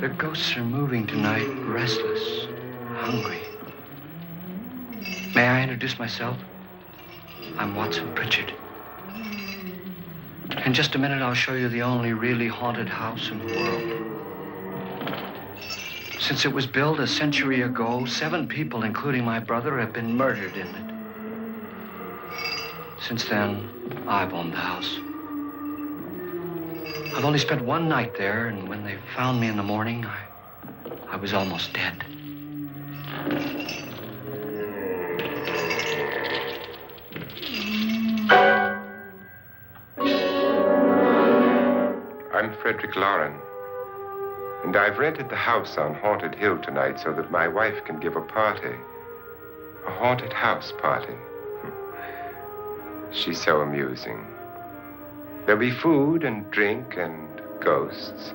Their ghosts are moving tonight, restless, hungry. May I introduce myself? I'm Watson Pritchard. In just a minute, I'll show you the only really haunted house in the world. Since it was built a century ago, 7 people, including my brother, have been murdered in it. Since then, I've owned the house. I've only spent one night there, and when they found me in the morning, I was almost dead. I'm Frederick Lauren, and I've rented the house on Haunted Hill tonight so that my wife can give a party. A haunted house party. She's so amusing. There'll be food and drink and ghosts,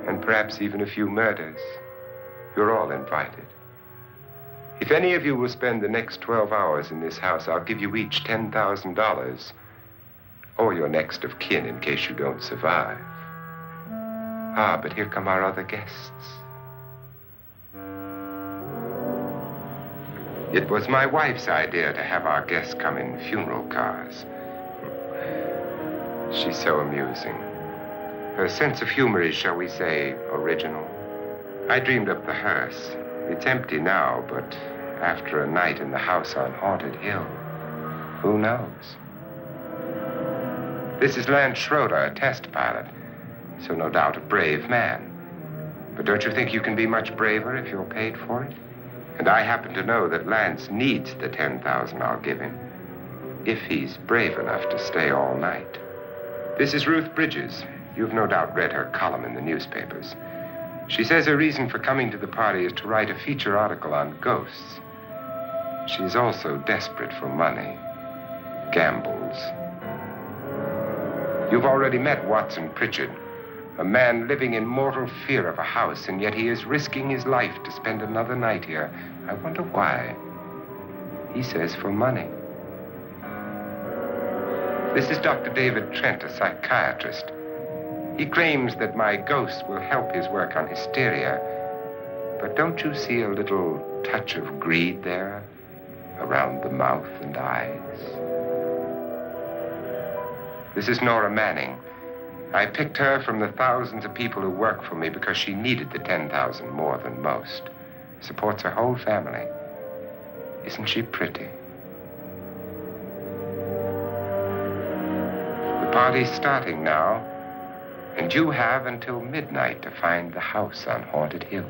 and perhaps even a few murders. You're all invited. If any of you will spend the next 12 hours in this house, I'll give you each $10,000, or your next of kin in case you don't survive. Ah, but here come our other guests. It was my wife's idea to have our guests come in funeral cars. She's so amusing. Her sense of humor is, shall we say, original. I dreamed up the hearse. It's empty now, but after a night in the house on Haunted Hill, who knows? This is Lance Schroeder, a test pilot, so no doubt a brave man. But don't you think you can be much braver if you're paid for it? And I happen to know that Lance needs the $10,000 I'll give him, if he's brave enough to stay all night. This is Ruth Bridges. You've no doubt read her column in the newspapers. She says her reason for coming to the party is to write a feature article on ghosts. She's also desperate for money. Gambles. You've already met Watson Pritchard, a man living in mortal fear of a house, and yet he is risking his life to spend another night here. I wonder why. He says for money. This is Dr. David Trent, a psychiatrist. He claims that my ghosts will help his work on hysteria. But don't you see a little touch of greed there, around the mouth and eyes? This is Nora Manning. I picked her from the thousands of people who work for me because she needed the $10,000 more than most. Supports her whole family. Isn't she pretty? The party's starting now, and you have until midnight to find the house on Haunted Hill.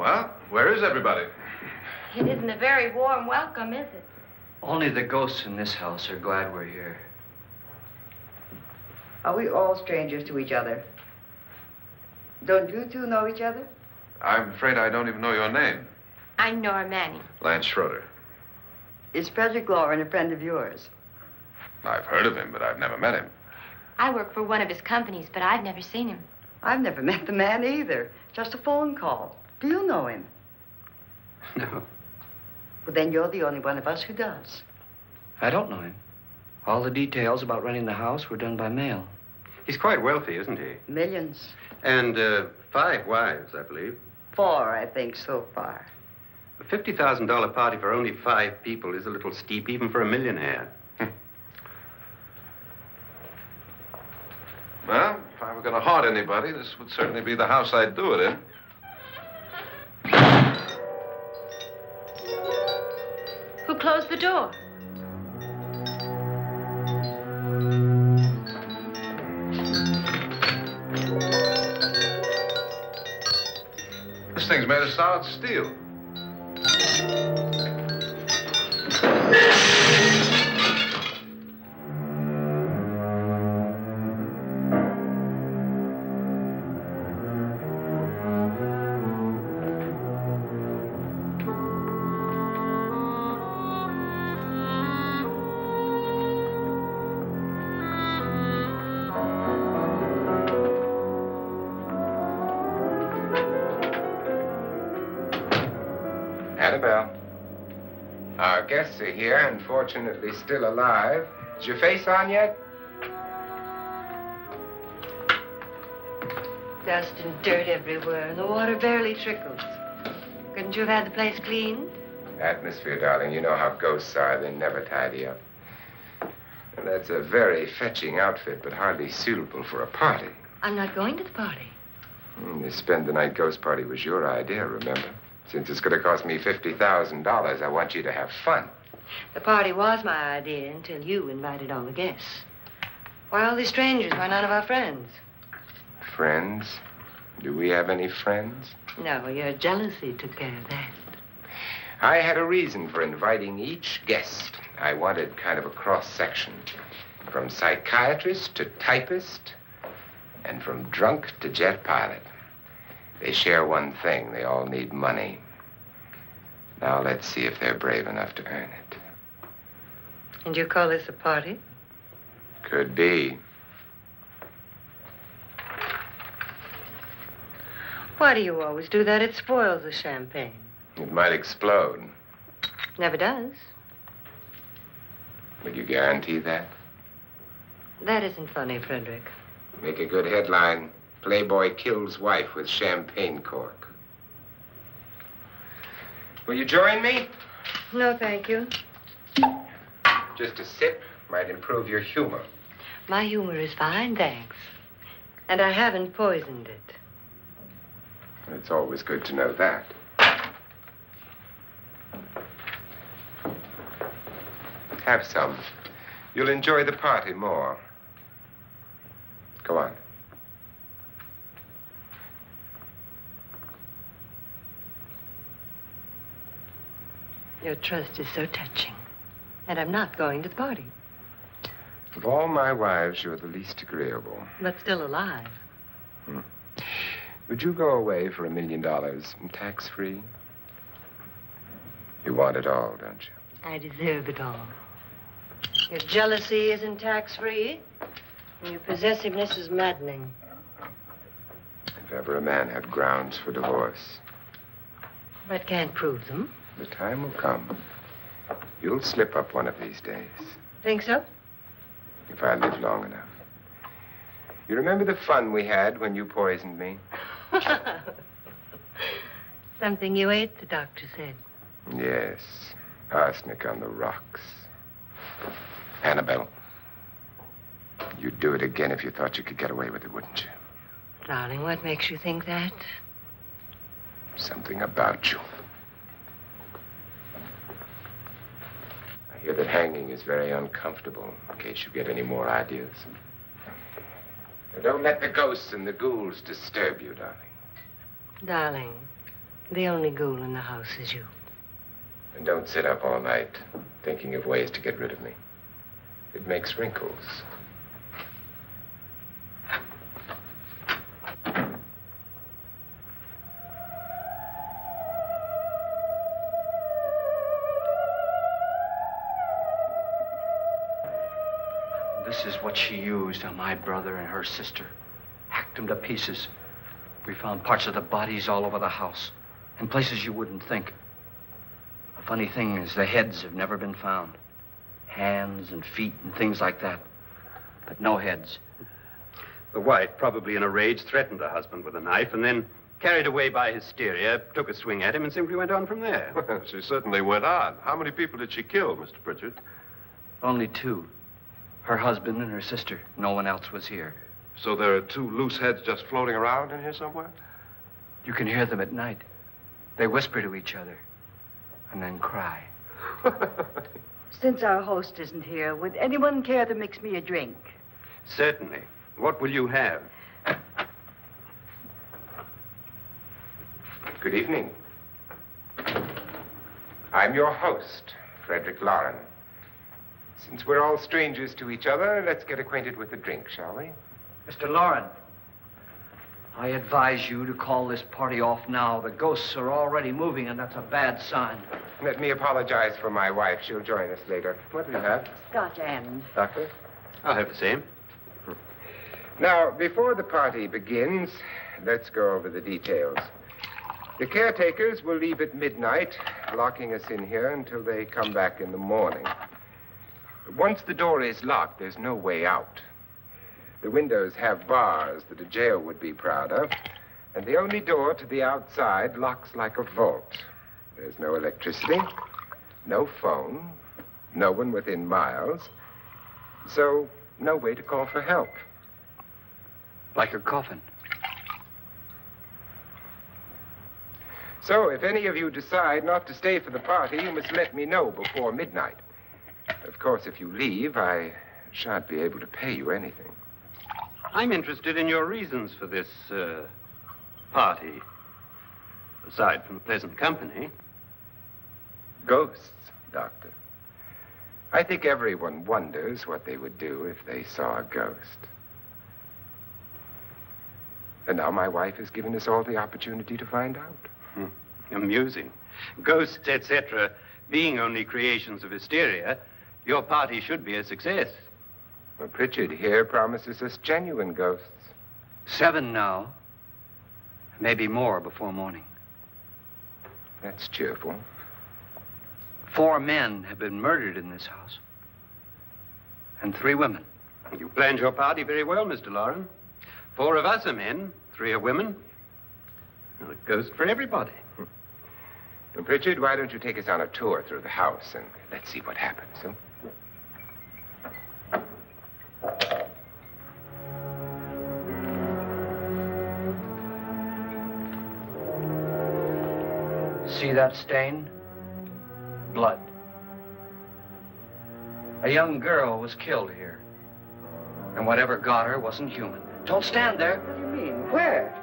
Well, where is everybody? It isn't a very warm welcome, is it? Only the ghosts in this house are glad we're here. Are we all strangers to each other? Don't you two know each other? I'm afraid I don't even know your name. I'm Nora Manning. Lance Schroeder. Is Frederick Lauren a friend of yours? I've heard of him, but I've never met him. I work for one of his companies, but I've never seen him. I've never met the man either. Just a phone call. Do you know him? No, Well, then you're the only one of us who does. I don't know him. All the details about renting the house were done by mail. He's quite wealthy, isn't he? Millions. And 5 wives, I believe. 4, I think, so far. A $50,000 party for only 5 people is a little steep, even for a millionaire. Well, if I were going to haunt anybody, this would certainly be the house I'd do it in. Who closed the door? This thing's made of solid steel. Annabelle. Our guests are here, unfortunately still alive. Is your face on yet? Dust and dirt everywhere, and the water barely trickles. Couldn't you have had the place cleaned? Atmosphere, darling. You know how ghosts are. They never tidy up. And that's a very fetching outfit, but hardly suitable for a party. I'm not going to the party. The spend-the-night ghost party was your idea, remember? Since it's going to cost me $50,000, I want you to have fun. The party was my idea until you invited all the guests. Why all these strangers? Why none of our friends? Friends? Do we have any friends? No, your jealousy took care of that. I had a reason for inviting each guest. I wanted kind of a cross-section. From psychiatrist to typist, and from drunk to jet pilot. They share one thing. They all need money. Now let's see if they're brave enough to earn it. And you call this a party? Could be. Why do you always do that? It spoils the champagne. It might explode. Never does. Would you guarantee that? That isn't funny, Frederick. Make a good headline. Playboy kills wife with champagne cork. Will you join me? No, thank you. Just a sip might improve your humor. My humor is fine, thanks. And I haven't poisoned it. It's always good to know that. Have some. You'll enjoy the party more. Go on. Your trust is so touching. And I'm not going to the party. Of all my wives, you're the least agreeable. But still alive. Would you go away for $1 million tax-free? You want it all, don't you? I deserve it all. Your jealousy isn't tax-free. And your possessiveness is maddening. If ever a man had grounds for divorce, But can't prove them. the time will come. You'll slip up one of these days, Think so? if I live long enough. You remember the fun we had when you poisoned me? Something you ate, the doctor said. Yes, arsenic on the rocks. Annabelle, you'd do it again if you thought you could get away with it, wouldn't you? Darling, what makes you think that? Something about you. I hear that hanging is very uncomfortable, in case you get any more ideas. Now, don't let the ghosts and the ghouls disturb you, darling. Darling, The only ghoul in the house is you. And don't sit up all night thinking of ways to get rid of me. It makes wrinkles. This is what she used on my brother and her sister. Hacked them to pieces. We found parts of the bodies all over the house, in places you wouldn't think. The funny thing is the heads have never been found. Hands and feet and things like that. But no heads. The wife, probably in a rage, threatened her husband with a knife and then, carried away by hysteria, took a swing at him and simply went on from there. Well, she certainly went on. How many people did she kill, Mr. Pritchard? Only two. Her husband and her sister. No one else was here. So there are two loose heads just floating around in here somewhere? You can hear them at night. They whisper to each other and then cry. Since our host isn't here, would anyone care to mix me a drink? Certainly. What will you have? Good evening. I'm your host, Frederick Lauren. Since we're all strangers to each other, let's get acquainted with a drink, shall we? Mr. Lauren, I advise you to call this party off now. The ghosts are already moving, and that's a bad sign. Let me apologize for my wife. She'll join us later. What do you have? Scotch and. Doctor? I'll have the same. Now, before the party begins, let's go over the details. The caretakers will leave at midnight, locking us in here until they come back in the morning. Once the door is locked, there's no way out. The windows have bars that a jail would be proud of, and the only door to the outside locks like a vault. There's no electricity, no phone, no one within miles, so no way to call for help. Like a coffin. So if any of you decide not to stay for the party, you must let me know before midnight. Of course, if you leave, I shan't be able to pay you anything. I'm interested in your reasons for this, party. Aside from the pleasant company. Ghosts, Doctor. I think everyone wonders what they would do if they saw a ghost. And now my wife has given us all the opportunity to find out. Amusing. Ghosts, etc., being only creations of hysteria, your party should be a success. Well, Pritchard here promises us genuine ghosts. 7 now. Maybe more before morning. That's cheerful. 4 men have been murdered in this house. And 3 women. You planned your party very well, Mr. Lauren. 4 of us are men, 3 are women. Well, a ghost for everybody. Well, Pritchard, why don't you take us on a tour through the house and let's see what happens, huh? See that stain? Blood. A young girl was killed here. And whatever got her wasn't human. Don't stand there. What do you mean? Where?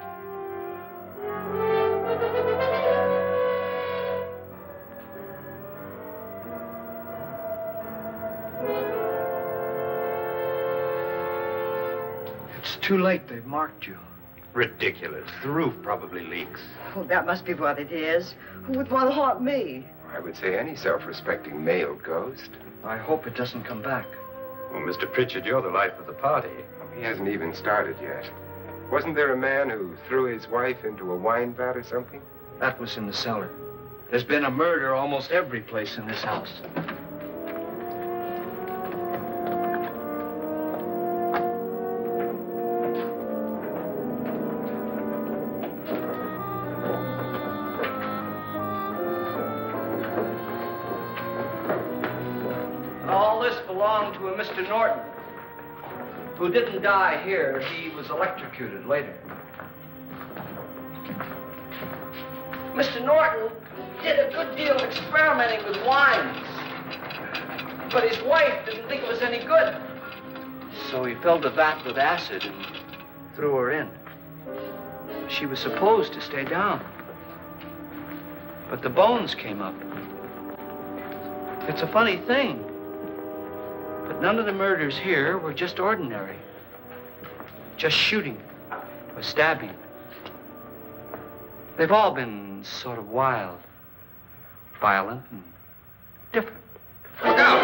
It's too late. They've marked you. Ridiculous. The roof probably leaks. Oh, that must be what it is. Who would want to haunt me? I would say any self-respecting male ghost. I hope it doesn't come back. Well, Mr. Pritchard, you're the life of the party. He hasn't even started yet. Wasn't there a man who threw his wife into a wine vat or something? That was in the cellar. There's been a murder almost every place in this house. All this belonged to a Mr. Norton, who didn't die here. He was electrocuted later. Mr. Norton did a good deal of experimenting with wines, but his wife didn't think it was any good. So he filled the vat with acid and threw her in. She was supposed to stay down. But the bones came up. It's a funny thing, but none of the murders here were just ordinary. Just shooting or stabbing. They've all been sort of wild, violent, and different. Look out!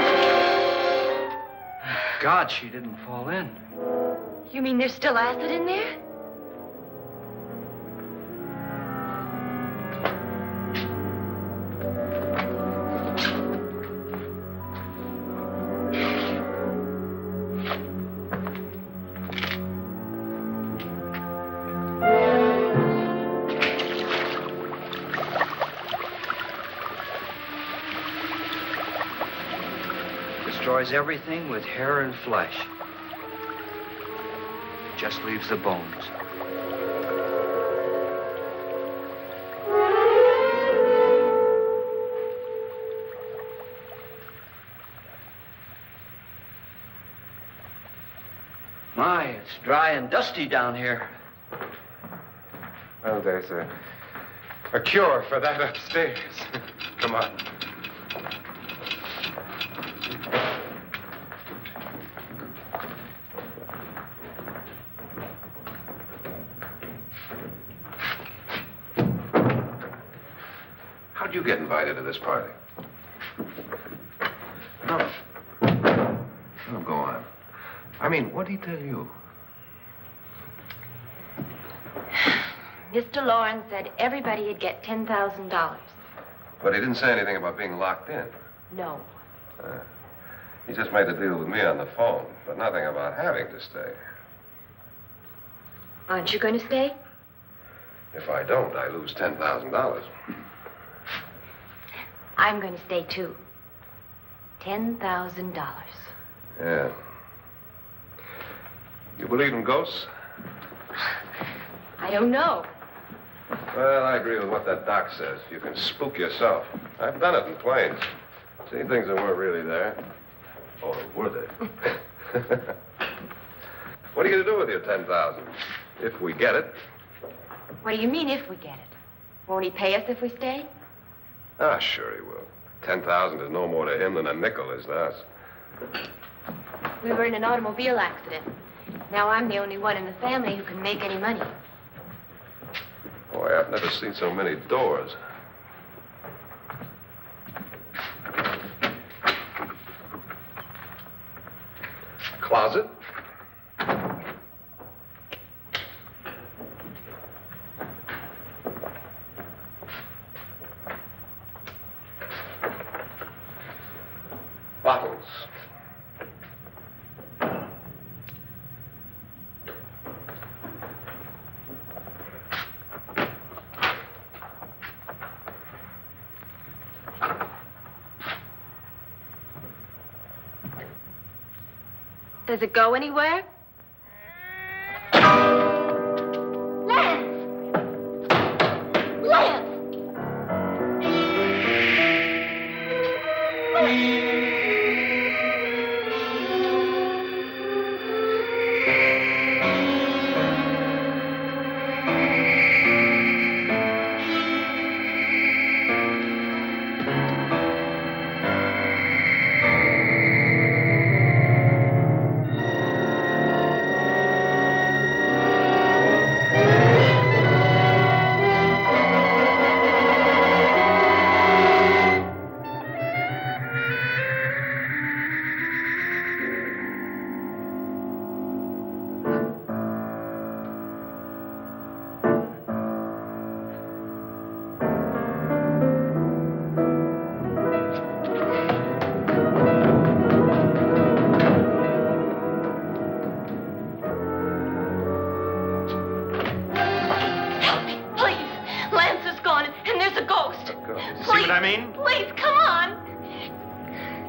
God, she didn't fall in. You mean there's still acid in there? Destroys everything with hair and flesh. Just leaves the bones. My, it's dry and dusty down here. Well, there's a cure for that upstairs. Come on. How'd you get invited to this party? No. Oh, go on. I mean, what'd he tell you? Mr. Lawrence said everybody'd get $10,000. But he didn't say anything about being locked in. No. He just made a deal with me on the phone, but nothing about having to stay. Aren't you going to stay? If I don't, I lose $10,000. I'm going to stay, too. $10,000. Yeah. You believe in ghosts? I don't know. Well, I agree with what that doc says. You can spook yourself. I've done it in planes. Seen things that weren't really there. Or were they? What are you going to do with your $10,000? If we get it. What do you mean, if we get it? Won't he pay us if we stay? Ah, sure he will. 10,000 is no more to him than a nickel is to us. We were in an automobile accident. Now I'm the only one in the family who can make any money. Boy, I've never seen so many doors. Closet? Bottles. Does it go anywhere? Lance! Lance! Please, come on.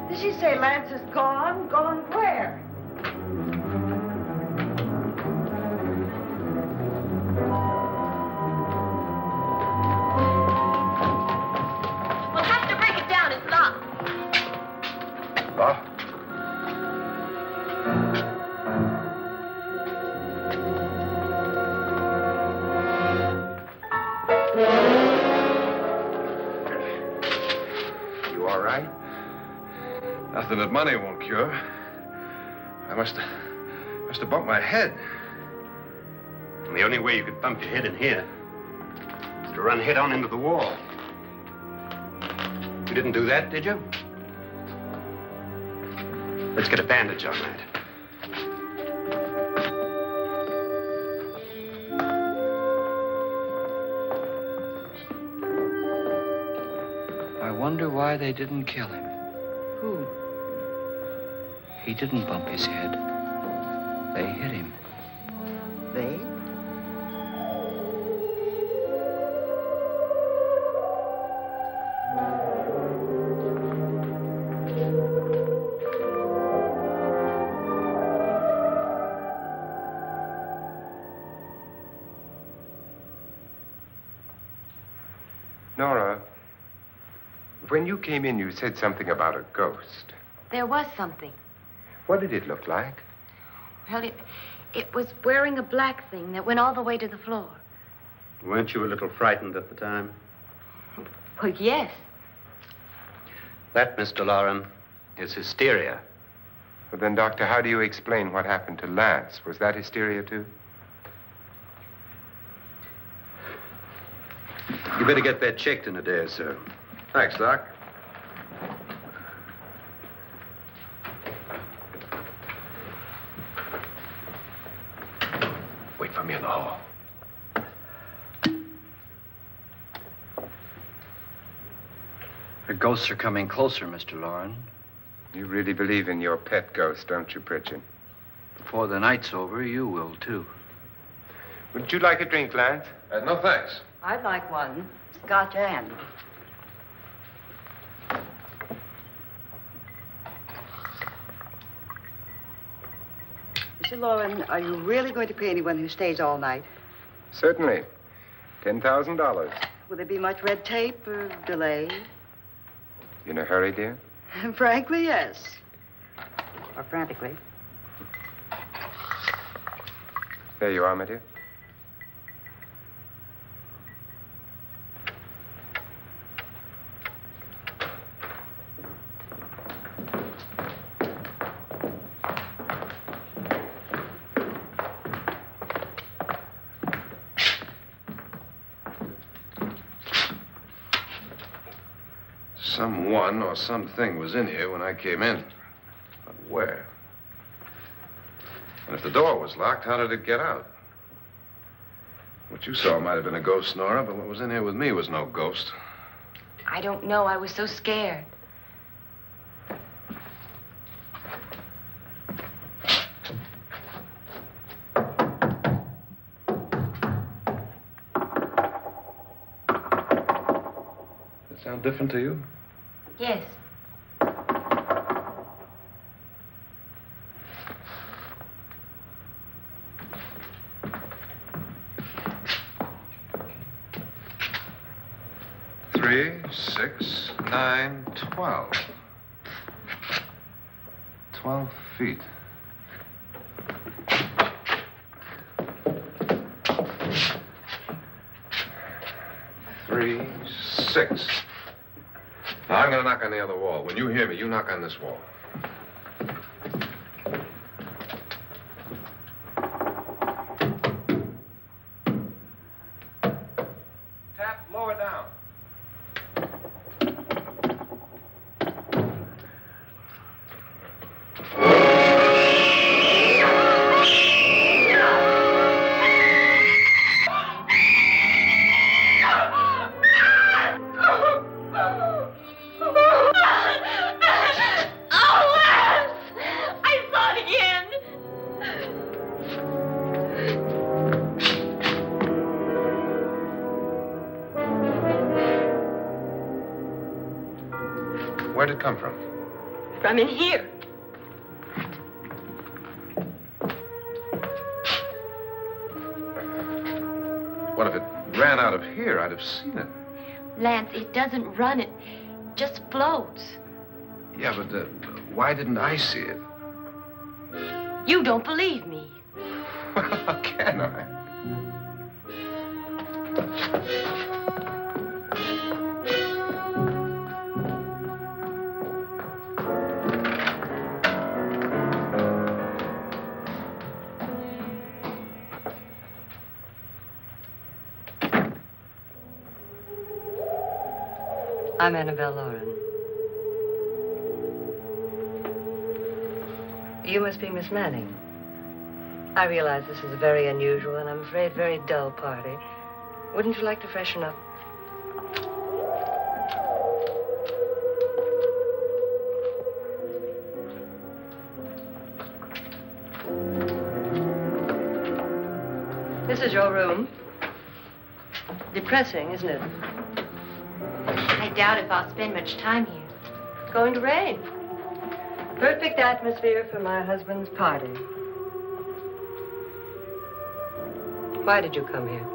Did she say Lance is gone? Gone where? We'll have to break it down. It's locked. Locked? right? Nothing that money won't cure. I must have bumped my head. And the only way you could bump your head in here is to run head on into the wall. You didn't do that, did you? Let's get a bandage on that. I wonder why they didn't kill him. Who? He didn't bump his head. They hit him. They? Nora, when you came in, you said something about a ghost. There was something. What did it look like? Well, it was wearing a black thing that went all the way to the floor. Weren't you a little frightened at the time? Well, yes. That, Mr. Loren, is hysteria. Well, then, Doctor, how do you explain what happened to Lance? Was that hysteria, too? You better get that checked in a day or so. Thanks, Doc. Wait for me in the hall. The ghosts are coming closer, Mr. Loren. You really believe in your pet ghost, don't you, Pritchard? Before the night's over, you will, too. Would you like a drink, Lance? No, thanks. I'd like one. Scotch and. Mr. Loren, are you really going to pay anyone who stays all night? Certainly. $10,000. Will there be much red tape or delay? You in a hurry, dear? Frankly, yes. Or frantically. There you are, my dear. Someone or something was in here when I came in. But where? And if the door was locked, how did it get out? What you saw might have been a ghost, Nora, but what was in here with me was no ghost. I don't know. I was so scared. Does it sound different to you? Yes. Three, 6, 9, 12. 12 feet. Three, 6. Now, I'm going to knock on the other wall. When you hear me, you knock on this wall. Tap lower down. Where'd it come from? From in here. What if it ran out of here? I'd have seen it. Lance, it doesn't run. It just floats. Yeah, but why didn't I see it? You don't believe me. Well, how can I? I'm Annabelle Lauren. You must be Miss Manning. I realize this is a very unusual and I'm afraid very dull party. Wouldn't you like to freshen up? This is your room. Depressing, isn't it? I doubt if I'll spend much time here. It's going to rain. Perfect atmosphere for my husband's party. Why did you come here?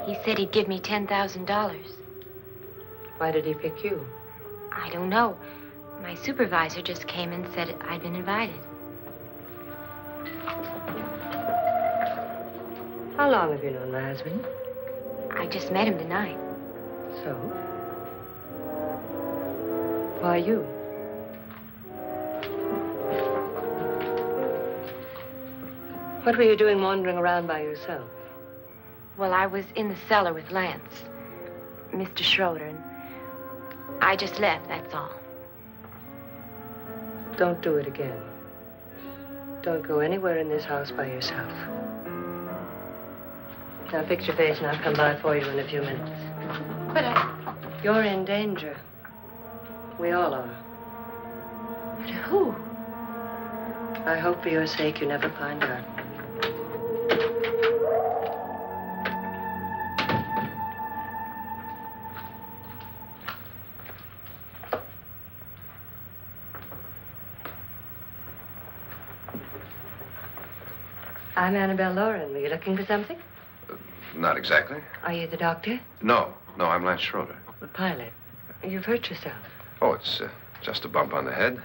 He said he'd give me $10,000. Why did he pick you? I don't know. My supervisor just came and said I'd been invited. How long have you known my husband? I just met him tonight. So? Why you? What were you doing wandering around by yourself? Well, I was in the cellar with Lance, Mr. Schroeder, and I just left, that's all. Don't do it again. Don't go anywhere in this house by yourself. Now fix your face and I'll come by for you in a few minutes. But You're in danger. We all are. But who? I hope for your sake you never find out. I'm Annabelle Lauren. Were you looking for something? Not exactly. Are you the doctor? No, I'm Lance Schroeder. The pilot. You've hurt yourself. Oh, it's just a bump on the head.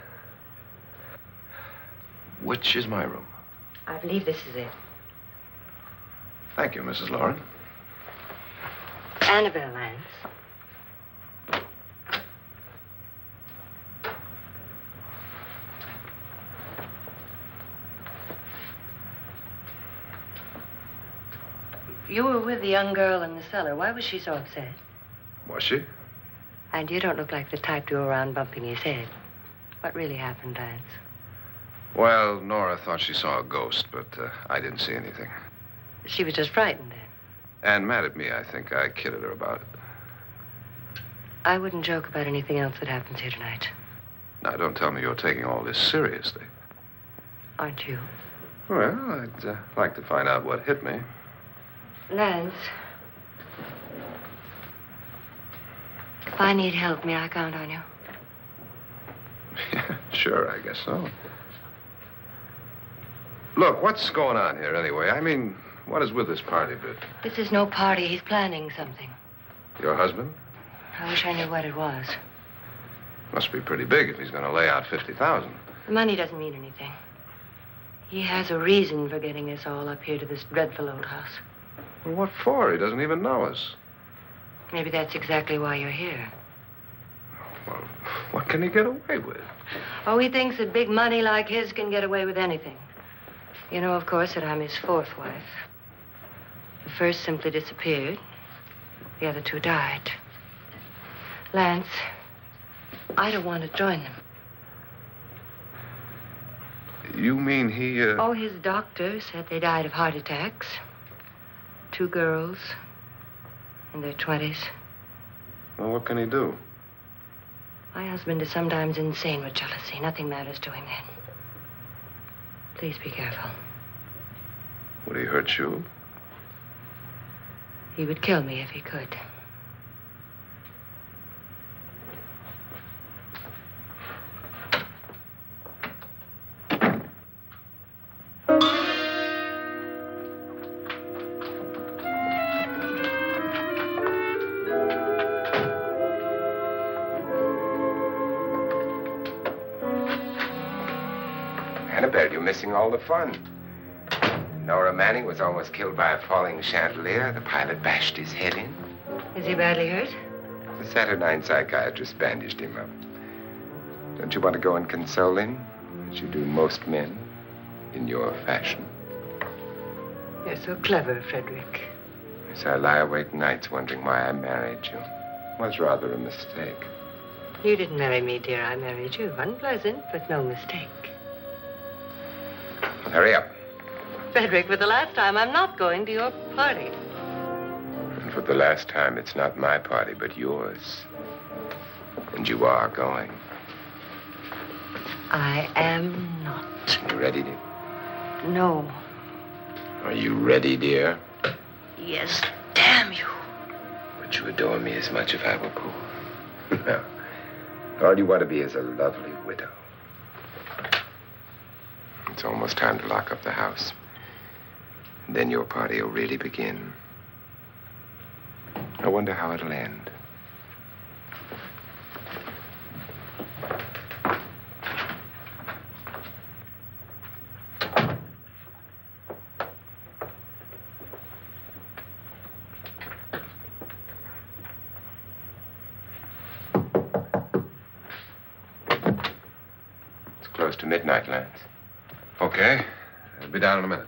Which is my room? I believe this is it. Thank you, Mrs. Lauren. Annabelle Lance. You were with the young girl in the cellar. Why was she so upset? Was she? And you don't look like the type to go around bumping his head. What really happened, Lance? Well, Nora thought she saw a ghost, but I didn't see anything. She was just frightened then. And mad at me, I think. I kidded her about it. I wouldn't joke about anything else that happens here tonight. Now, don't tell me you're taking all this seriously. Aren't you? Well, I'd like to find out what hit me. Lance. If I need help, may I count on you? Sure, I guess so. Look, what's going on here anyway? I mean, what is with this party bit? This is no party. He's planning something. Your husband? I wish I knew what it was. Must be pretty big if he's going to lay out $50,000. The money doesn't mean anything. He has a reason for getting us all up here to this dreadful old house. Well, what for? He doesn't even know us. Maybe that's exactly why you're here. Well, what can he get away with? Oh, he thinks that big money like his can get away with anything. You know, of course, that I'm his fourth wife. The first simply disappeared. The other two died. Lance, I don't want to join them. You mean he, Oh, his doctor said they died of heart attacks. 2 girls in their 20s. Well, what can he do? My husband is sometimes insane with jealousy. Nothing matters to him then. Please be careful. Would he hurt you? He would kill me if he could. Annabelle, you're missing all the fun. Nora Manning was almost killed by a falling chandelier. The pilot bashed his head in. Is he badly hurt? The Saturnine psychiatrist bandaged him up. Don't you want to go and console him, as you do most men, in your fashion? You're so clever, Frederick. So I lie awake nights wondering why I married you. was rather a mistake. You didn't marry me, dear. I married you. Unpleasant, but no mistake. Well, hurry up. Frederick, for the last time, I'm not going to your party. And for the last time, it's not my party, but yours. And you are going. I am not. You ready, dear? No. Are you ready, dear? Yes, damn you. Would you adore me as much if I were poor? No. All you want to be is a lovely widow. It's almost time to lock up the house. And then your party will really begin. I wonder how it'll end. It's close to midnight, Lance. Okay. I'll be down in a minute.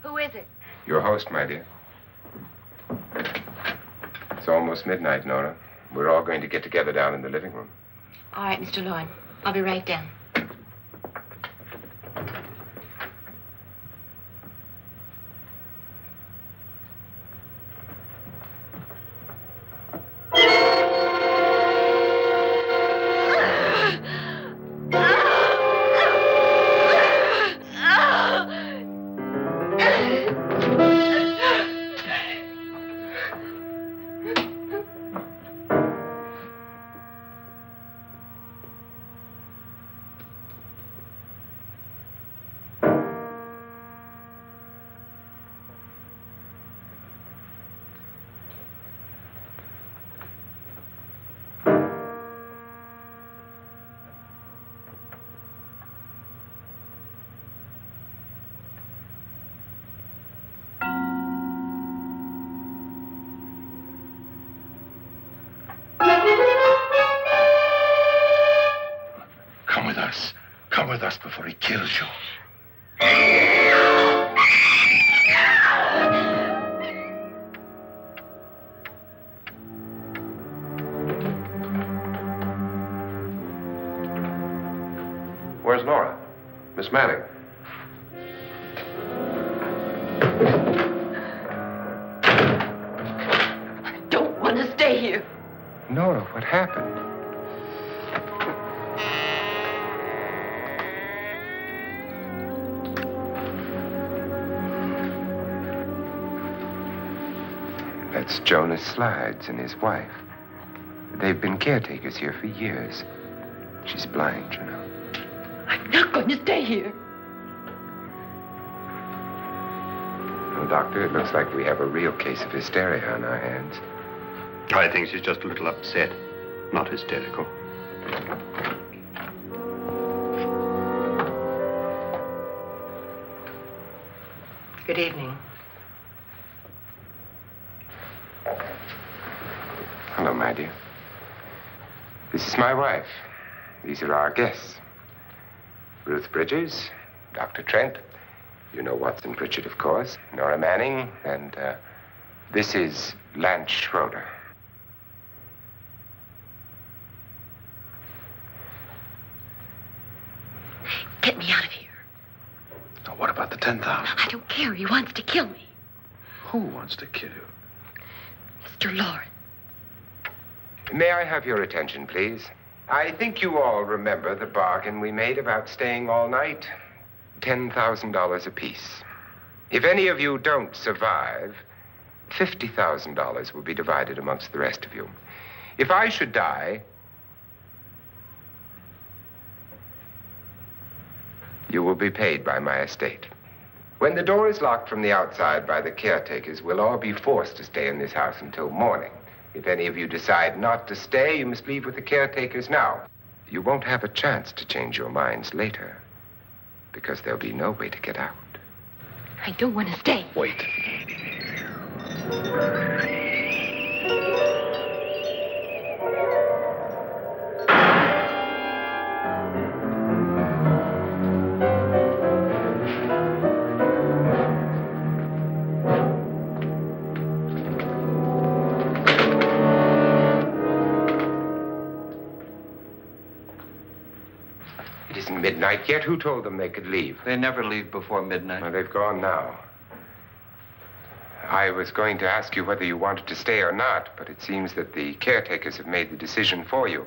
Who is it? Your host, my dear. It's almost midnight, Nora. We're all going to get together down in the living room. All right, Mr. Lloyd. I'll be right down. Come with us before he kills you. Where's Nora? Miss Manning. I don't want to stay here. Nora, what happened? That's Jonas Slides and his wife. They've been caretakers here for years. She's blind, you know. I'm not going to stay here. Well, Doctor, it looks like we have a real case of hysteria on our hands. I think she's just a little upset, not hysterical. Good evening. Hello, my dear. This is my wife. These are our guests. Ruth Bridges, Dr. Trent. You know Watson Pritchard, of course. Nora Manning, and this is Lance Schroeder. Get me out of here. Now, what about the 10,000? I don't care. He wants to kill me. Who wants to kill you? Mr. Lawrence. May I have your attention, please? I think you all remember the bargain we made about staying all night. $10,000 apiece. If any of you don't survive, $50,000 will be divided amongst the rest of you. If I should die, you will be paid by my estate. When the door is locked from the outside by the caretakers, we'll all be forced to stay in this house until morning. If any of you decide not to stay, you must leave with the caretakers now. You won't have a chance to change your minds later, because there'll be no way to get out. I don't want to stay. Wait. Yet who told them they could leave? They never leave before midnight. Well, they've gone now. I was going to ask you whether you wanted to stay or not, but it seems that the caretakers have made the decision for you.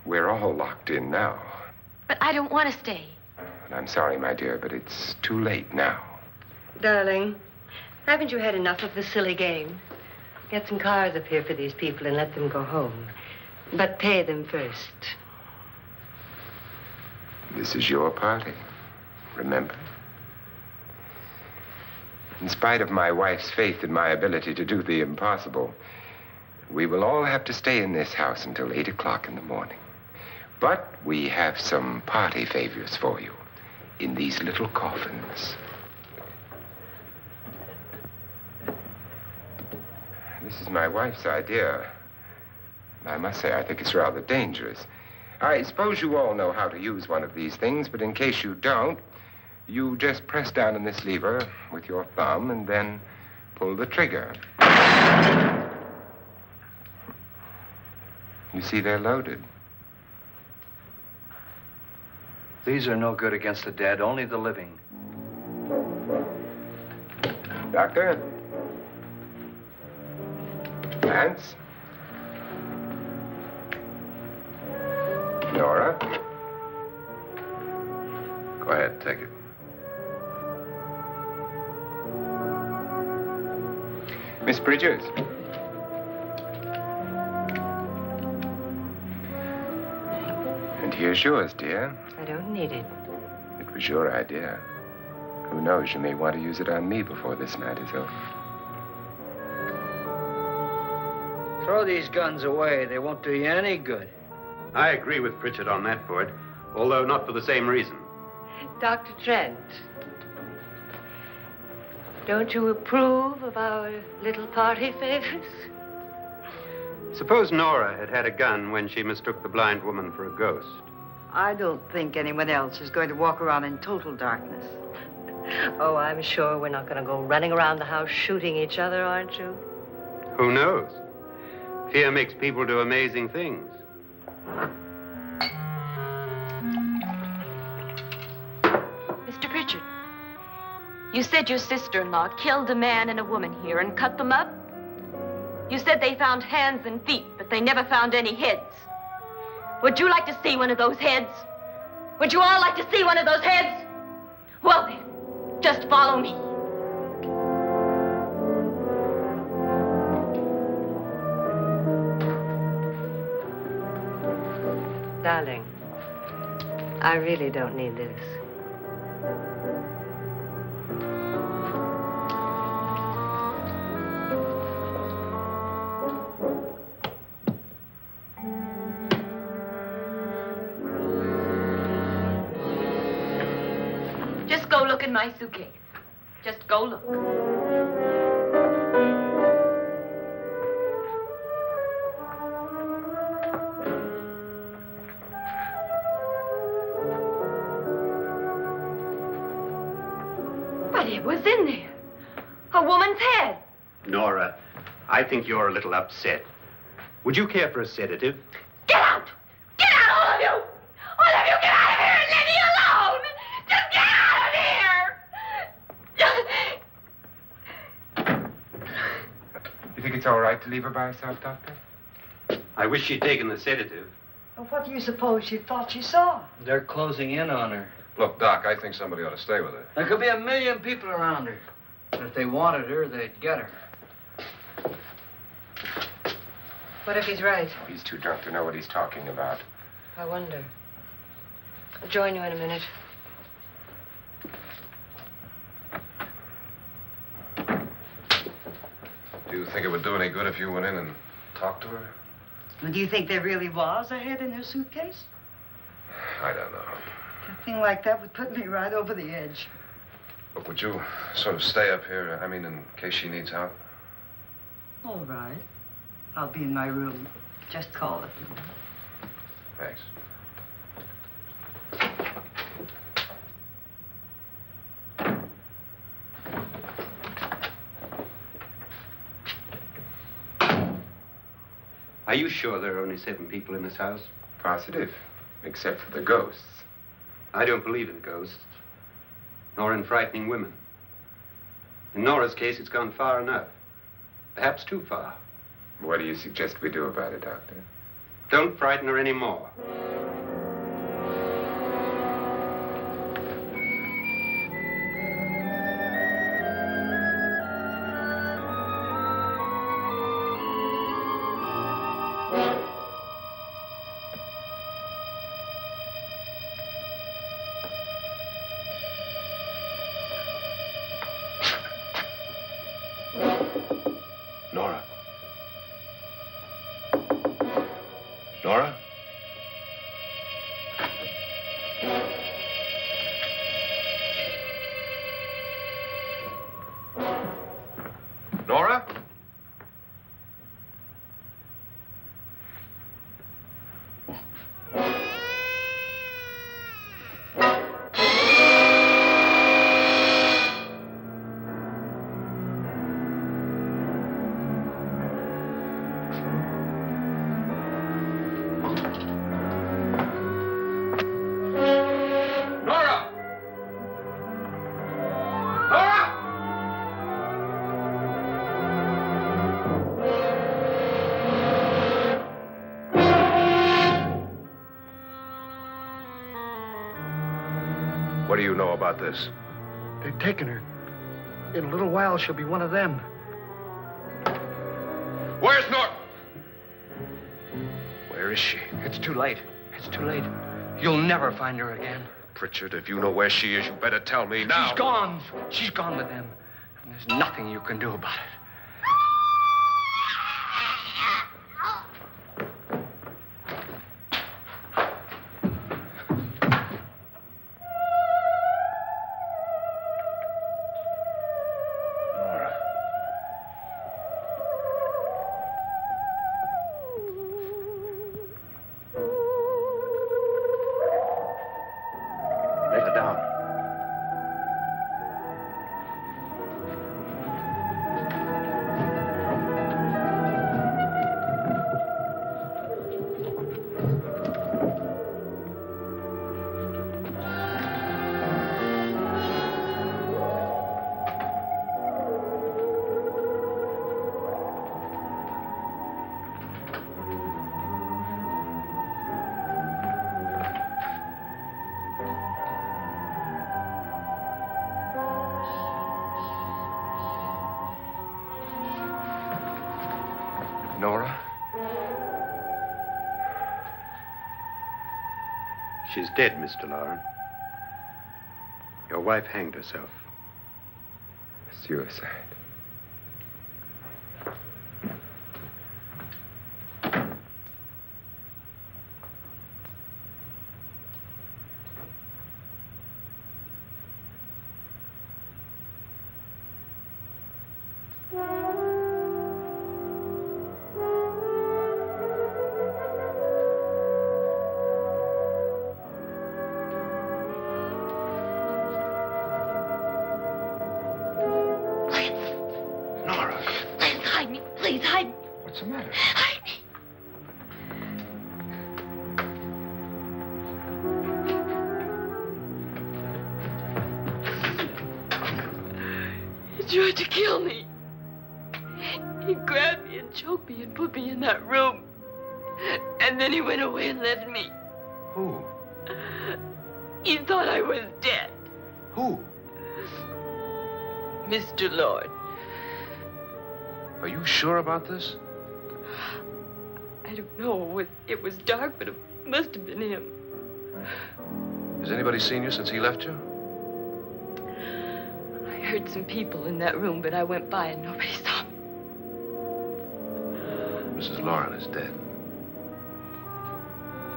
We're all locked in now. But I don't want to stay. And I'm sorry, my dear, but it's too late now. Darling, haven't you had enough of the silly game? Get some cars up here for these people and let them go home. But pay them first. This is your party, remember? In spite of my wife's faith in my ability to do the impossible, we will all have to stay in this house until 8 o'clock in the morning. But we have some party favors for you in these little coffins. This is my wife's idea. I must say, I think it's rather dangerous. I suppose you all know how to use one of these things, but in case you don't, you just press down on this lever with your thumb and then pull the trigger. You see, they're loaded. These are no good against the dead, only the living. Doctor? Lance? Nora? Go ahead, take it. Miss Bridges? And here's yours, dear. I don't need it. It was your idea. Who knows, you may want to use it on me before this night is over. Throw these guns away. They won't do you any good. I agree with Pritchard on that point, although not for the same reason. Dr. Trent, don't you approve of our little party favors? Suppose Nora had had a gun when she mistook the blind woman for a ghost. I don't think anyone else is going to walk around in total darkness. Oh, I'm sure we're not going to go running around the house shooting each other, aren't you? Who knows? Fear makes people do amazing things. Mr. Pritchard, you said your sister-in-law killed a man and a woman here and cut them up? You said they found hands and feet, but they never found any heads. Would you like to see one of those heads? Would you all like to see one of those heads? Well, then, just follow me. Darling, I really don't need this. Just go look in my suitcase. Just go look. But it was in there. A woman's head. Nora, I think you're a little upset. Would you care for a sedative? Get out! Get out, all of you! All of you, get out of here and leave me alone! Just get out of here! You think it's all right to leave her by herself, Doctor? I wish she'd taken the sedative. Well, what do you suppose she thought she saw? They're closing in on her. Look, Doc, I think somebody ought to stay with her. There could be 1 million people around her. But if they wanted her, they'd get her. What if he's right? He's too drunk to know what he's talking about. I wonder. I'll join you in a minute. Do you think it would do any good if you went in and talked to her? Well, do you think there really was a head in her suitcase? I don't know. A thing like that would put me right over the edge. Look, would you sort of stay up here, I mean, in case she needs help? All right. I'll be in my room. Just call it. Thanks. Are you sure there are only 7 people in this house? Positive, except for the ghosts. I don't believe in ghosts, nor in frightening women. In Nora's case, it's gone far enough. Perhaps too far. What do you suggest we do about it, Doctor? Don't frighten her anymore. Nora? Nora? Nora? What do you know about this? They've taken her. In a little while, she'll be one of them. Where's Nora? Where is she? It's too late. It's too late. You'll never find her again. Pritchard, if you know where she is, you better tell me now. She's gone. She's gone with them. And there's nothing you can do about it. Let her down. Nora? She's dead, Mr. Loren. Your wife hanged herself. Suicide. Nora? Please hide me. Please hide me. What's the matter? Hide me. He tried to kill me. He grabbed me and choked me and put me in that room. And then he went away and left me. Who? He thought I was dead. Who? Mr. Lord. Are you sure about this? I don't know. It was dark, but it must have been him. Has anybody seen you since he left you? I heard some people in that room, but I went by and nobody saw me. Mrs. Loren is dead.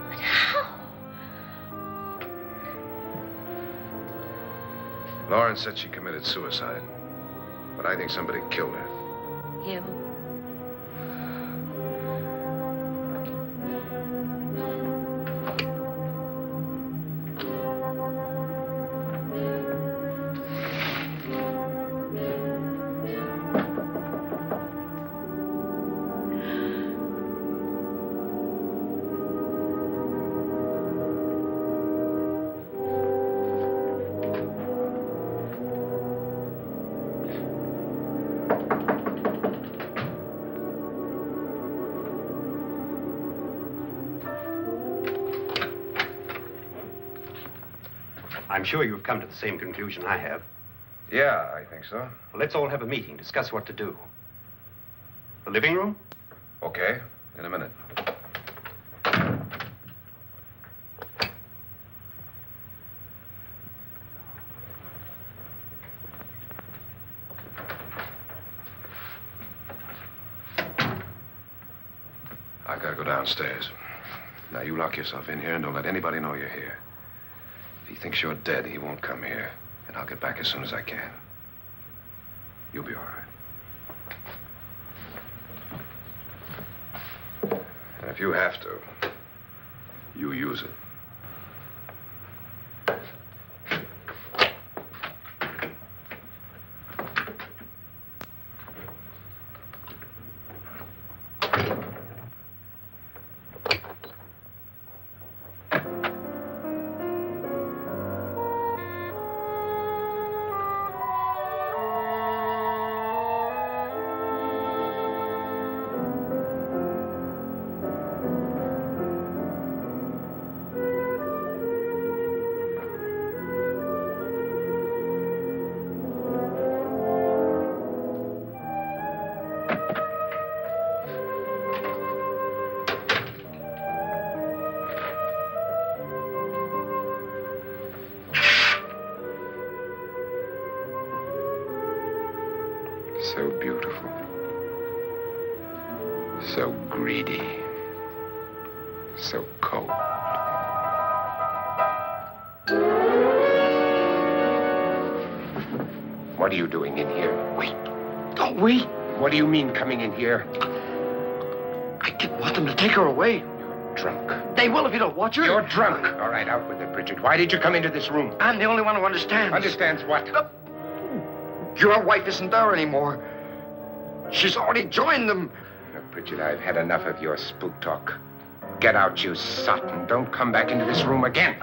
But how? Loren said she committed suicide, but I think somebody killed her. Him? I'm sure you've come to the same conclusion I have. Yeah, I think so. Well, let's all have a meeting, discuss what to do. The living room? Okay, in a minute. I've got to go downstairs. Now, you lock yourself in here and don't let anybody know you're here. If he thinks you're dead, he won't come here. And I'll get back as soon as I can. You'll be all right. And if you have to, you use it. So beautiful. So greedy. So cold. What are you doing in here? Wait. Don't wait. What do you mean coming in here? I didn't want them to take her away. You're drunk. They will if you don't watch her. You're drunk. All right, out with it, Bridget. Why did you come into this room? I'm the only one who understands. Understands what? Your wife isn't there anymore. She's already joined them. Look, Bridget, I've had enough of your spook talk. Get out, you sot, and don't come back into this room again.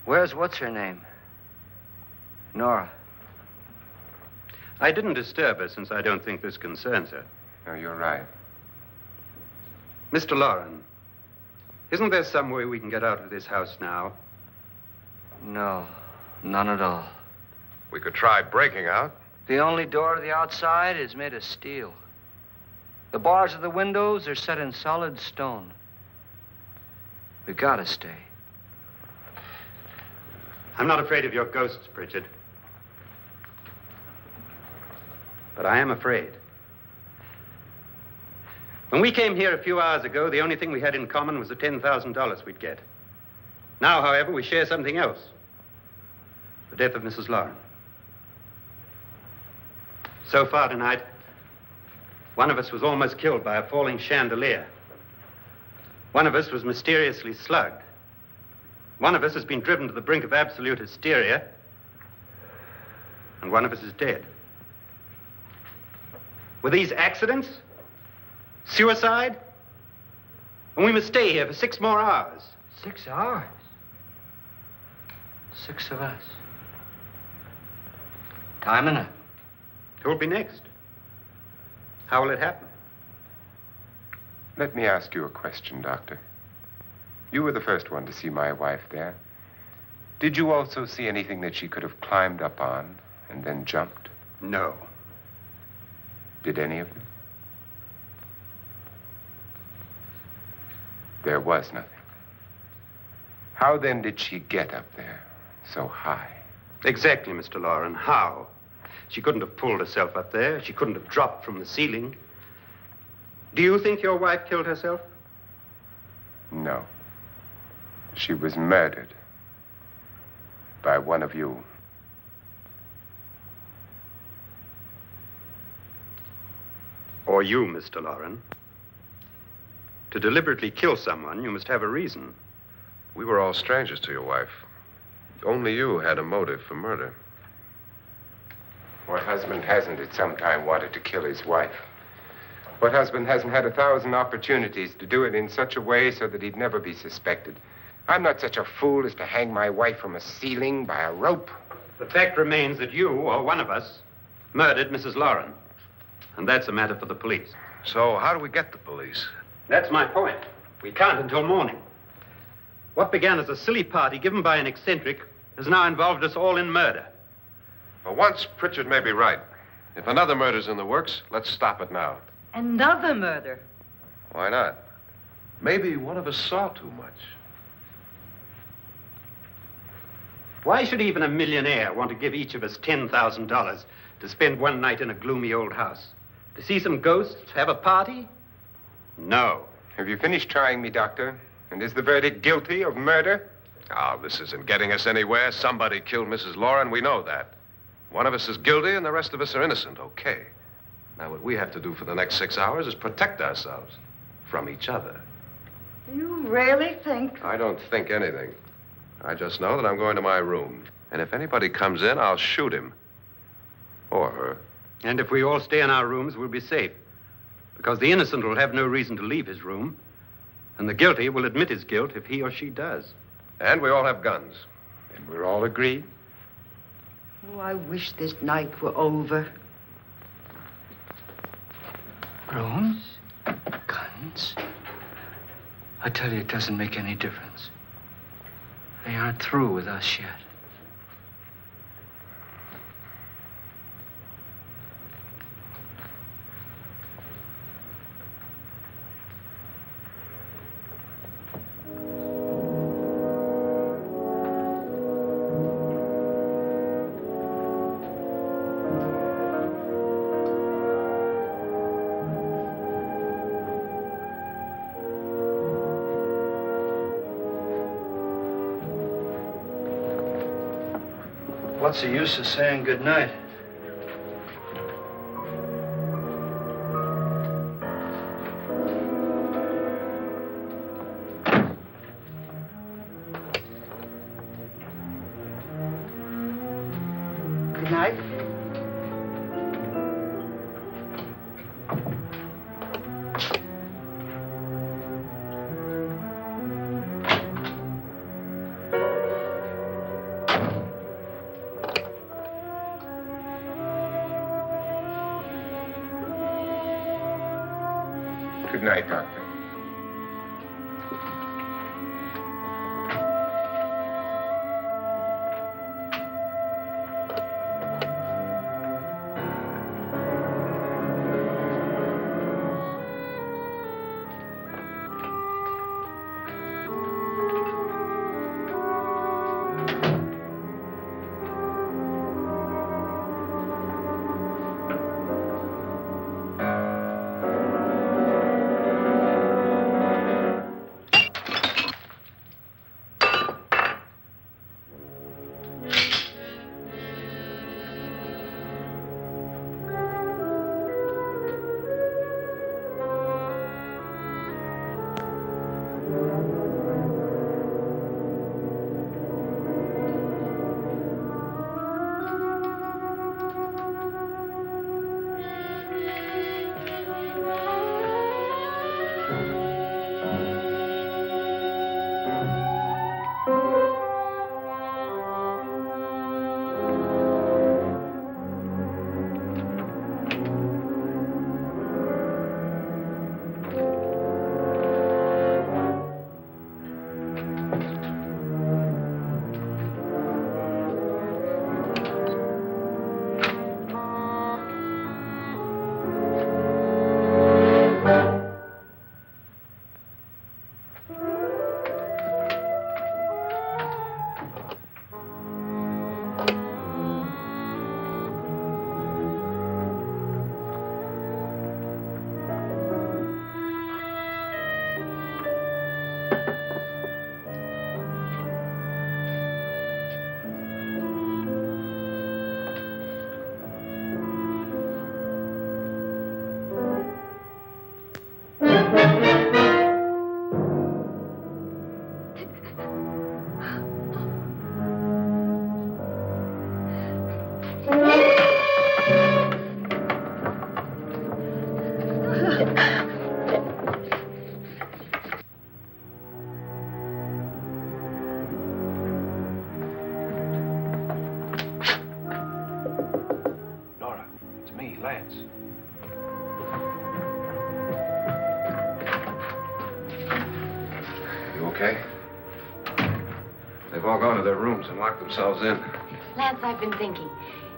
Where's what's-her-name? Nora. I didn't disturb her since I don't think this concerns her. No, you're right. Mr. Loren, isn't there some way we can get out of this house now? No, none at all. We could try breaking out. The only door to the outside is made of steel. The bars of the windows are set in solid stone. We gotta stay. I'm not afraid of your ghosts, Bridget. But I am afraid. When we came here a few hours ago, the only thing we had in common was the $10,000 we'd get. Now, however, we share something else. The death of Mrs. Loren. So far tonight, one of us was almost killed by a falling chandelier. One of us was mysteriously slugged. One of us has been driven to the brink of absolute hysteria, and one of us is dead. Were these accidents? Suicide? And we must stay here for 6 more hours. 6 hours? 6 of us. Time enough. Who'll be next? How will it happen? Let me ask you a question, Doctor. You were the first one to see my wife there. Did you also see anything that she could have climbed up on and then jumped? No. Did any of you? There was nothing. How then did she get up there so high? Exactly, Mr. Loren. How? She couldn't have pulled herself up there. She couldn't have dropped from the ceiling. Do you think your wife killed herself? No. She was murdered by one of you. Or you, Mr. Loren. To deliberately kill someone, you must have a reason. We were all strangers to your wife. Only you had a motive for murder. What husband hasn't at some time wanted to kill his wife? What husband hasn't had 1,000 opportunities to do it in such a way so that he'd never be suspected? I'm not such a fool as to hang my wife from a ceiling by a rope. The fact remains that you, or one of us, murdered Mrs. Lauren. And that's a matter for the police. So how do we get the police? That's my point. We can't until morning. What began as a silly party given by an eccentric has now involved us all in murder. For once, Pritchard may be right. If another murder's in the works, let's stop it now. Another murder? Why not? Maybe one of us saw too much. Why should even a millionaire want to give each of us $10,000 to spend one night in a gloomy old house? To see some ghosts, have a party? No. Have you finished trying me, Doctor? And is the verdict guilty of murder? Oh, this isn't getting us anywhere. Somebody killed Mrs. Lauren. We know that. One of us is guilty and the rest of us are innocent, okay. Now, what we have to do for the next 6 hours is protect ourselves from each other. You really think? I don't think anything. I just know that I'm going to my room. And if anybody comes in, I'll shoot him. Or her. And if we all stay in our rooms, we'll be safe. Because the innocent will have no reason to leave his room. And the guilty will admit his guilt if he or she does. And we all have guns. And we're all agreed? Oh, I wish this night were over. Rooms? Guns? I tell you, it doesn't make any difference. They aren't through with us yet. What's the use of saying good night? Good night. Good night, Doctor. all gone to their rooms and locked themselves in. Lance, I've been thinking.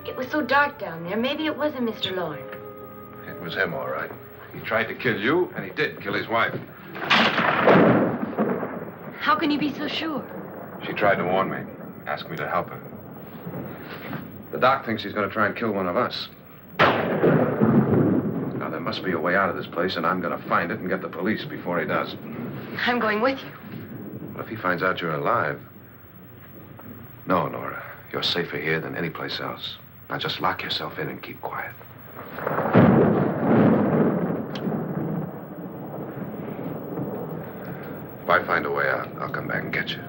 It was so dark down there. Maybe it wasn't Mr. Lorne. It was him, all right. He tried to kill you, and he did kill his wife. How can you be so sure? She tried to warn me, asked me to help her. The doc thinks he's going to try and kill one of us. Now, there must be a way out of this place, and I'm going to find it and get the police before he does. I'm going with you. Well, if he finds out you're alive... No, Nora. You're safer here than any place else. Now, just lock yourself in and keep quiet. If I find a way out, I'll come back and get you.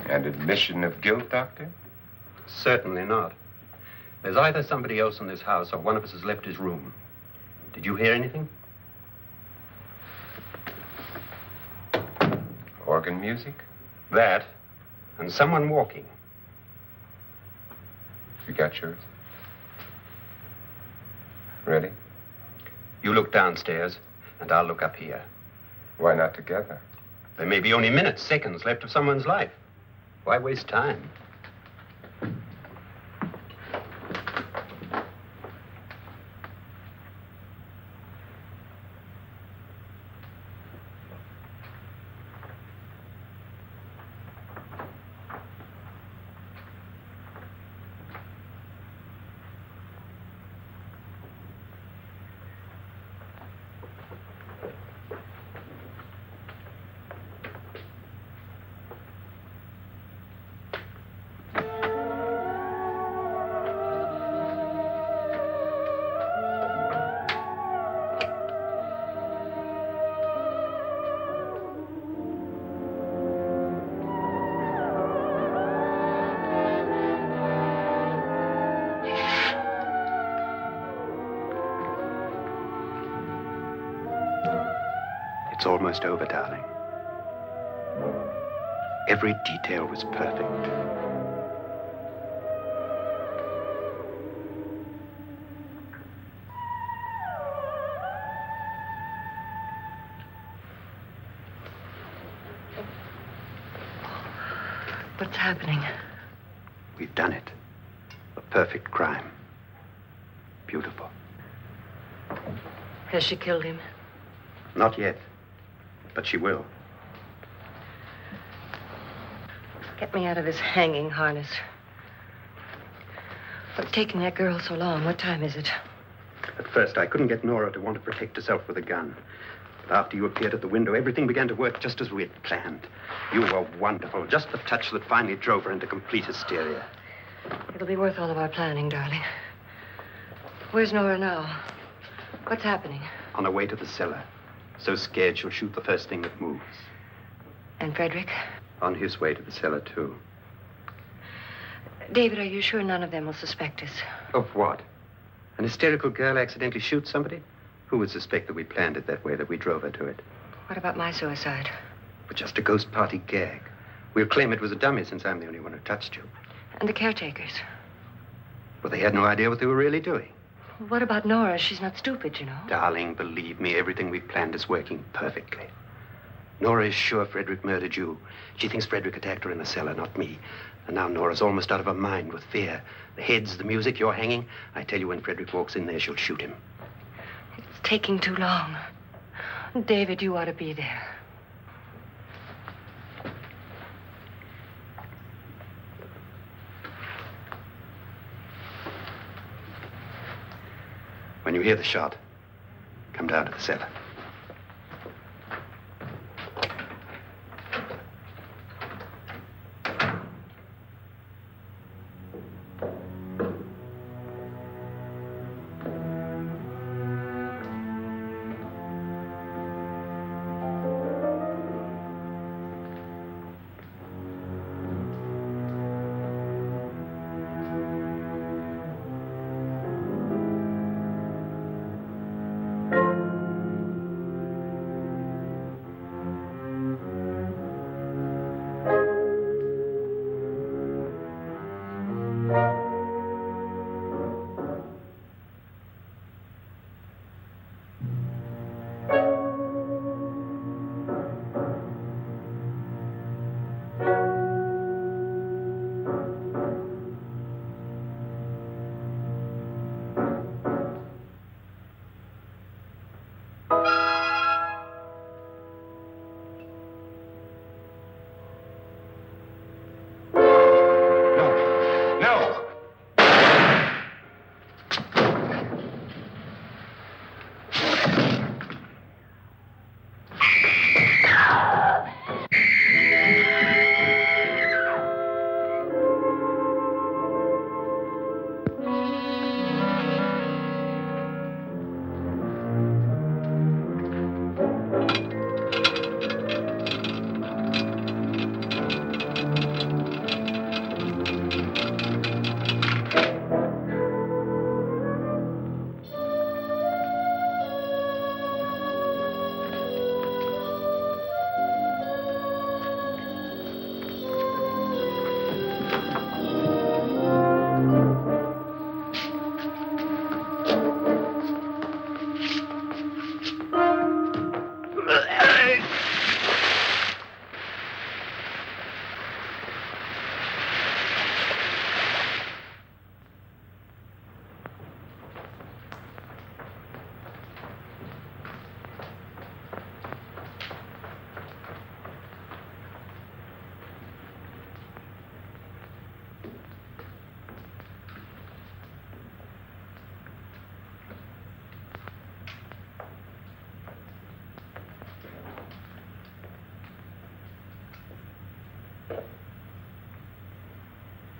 And admission of guilt, Doctor? Certainly not. There's either somebody else in this house or one of us has left his room. Did you hear anything? Organ music? That, and someone walking. You got yours? Ready? You look downstairs, and I'll look up here. Why not together? There may be only minutes, seconds left of someone's life. Why waste time? It's almost over, darling. Every detail was perfect. What's happening? We've done it. A perfect crime. Beautiful. Has she killed him? Not yet. But she will. Get me out of this hanging harness. What's taking that girl so long? What time is it? At first, I couldn't get Nora to want to protect herself with a gun. But after you appeared at the window, everything began to work just as we had planned. You were wonderful. Just the touch that finally drove her into complete hysteria. It'll be worth all of our planning, darling. Where's Nora now? What's happening? On her way to the cellar. So scared she'll shoot the first thing that moves. And Frederick? On his way to the cellar, too. David, are you sure none of them will suspect us? Of what? An hysterical girl accidentally shoots somebody? Who would suspect that we planned it that way, that we drove her to it? What about my suicide? But just a ghost party gag. We'll claim it was a dummy since I'm the only one who touched you. And the caretakers? Well, they had no idea what they were really doing. What about Nora? She's not stupid, you know. Darling, believe me, everything we've planned is working perfectly. Nora is sure Frederick murdered you. She thinks Frederick attacked her in the cellar, not me. And now Nora's almost out of her mind with fear. The heads, the music, you're hanging. I tell you, when Frederick walks in there, she'll shoot him. It's taking too long. David, you ought to be there. When you hear the shot, come down to the cellar.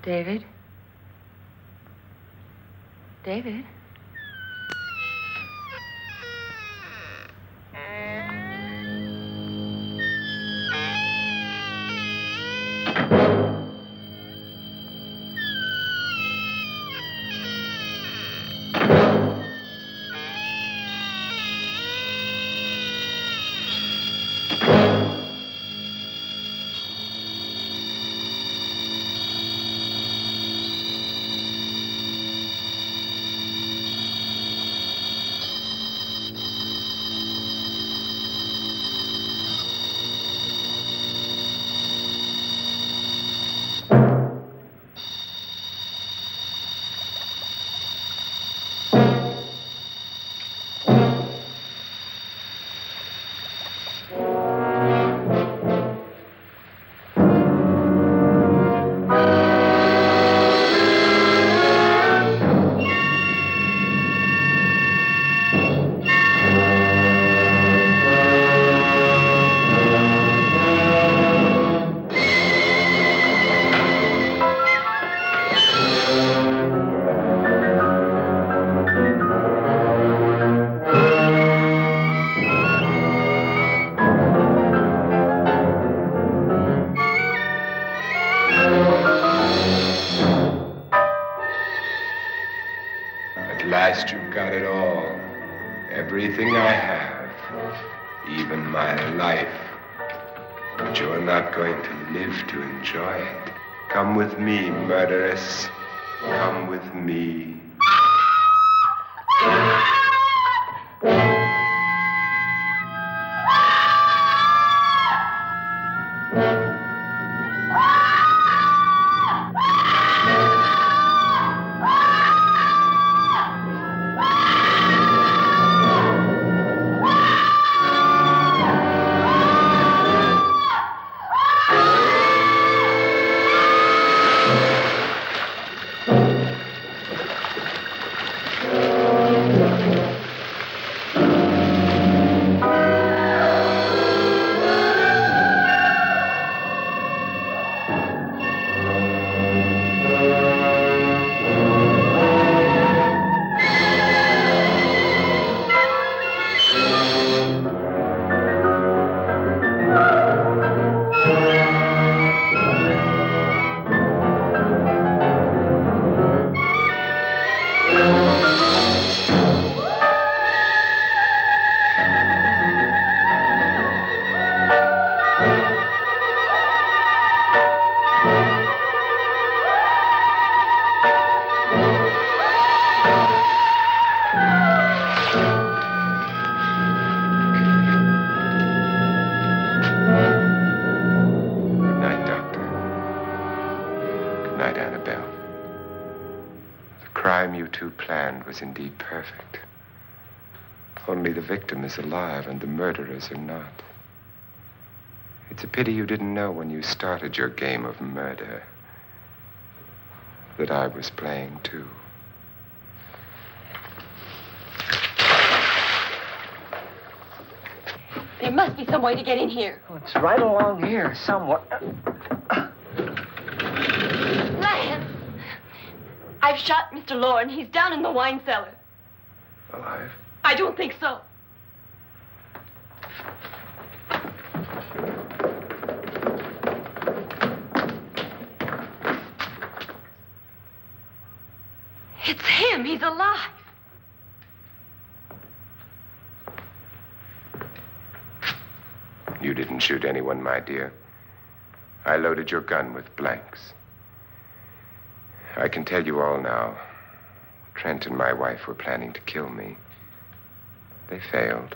David? David? You've got it all. Everything I have. Even my life. But you're not going to live to enjoy it. Come with me, murderess. Come with me. Was indeed perfect. Only the victim is alive and the murderers are not. It's a pity you didn't know when you started your game of murder that I was playing too. There must be some way to get in here. Oh, it's right along here somewhere. Lance! I've shot Mr. Loren. He's down in the wine cellar. Alive? I don't think so. It's him. He's alive. You didn't shoot anyone, my dear. I loaded your gun with blanks. I can tell you all now. Trent and my wife were planning to kill me. They failed.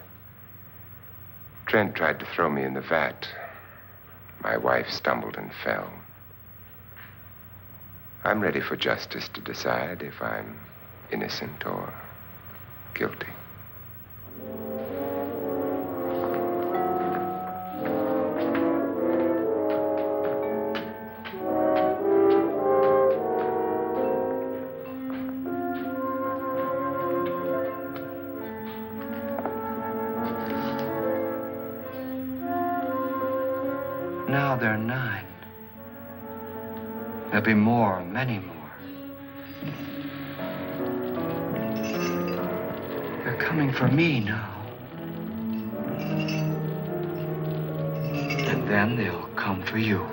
Trent tried to throw me in the vat. My wife stumbled and fell. I'm ready for justice to decide if I'm innocent or guilty. Now they're 9. There'll be more, many more. They're coming for me now. And then they'll come for you.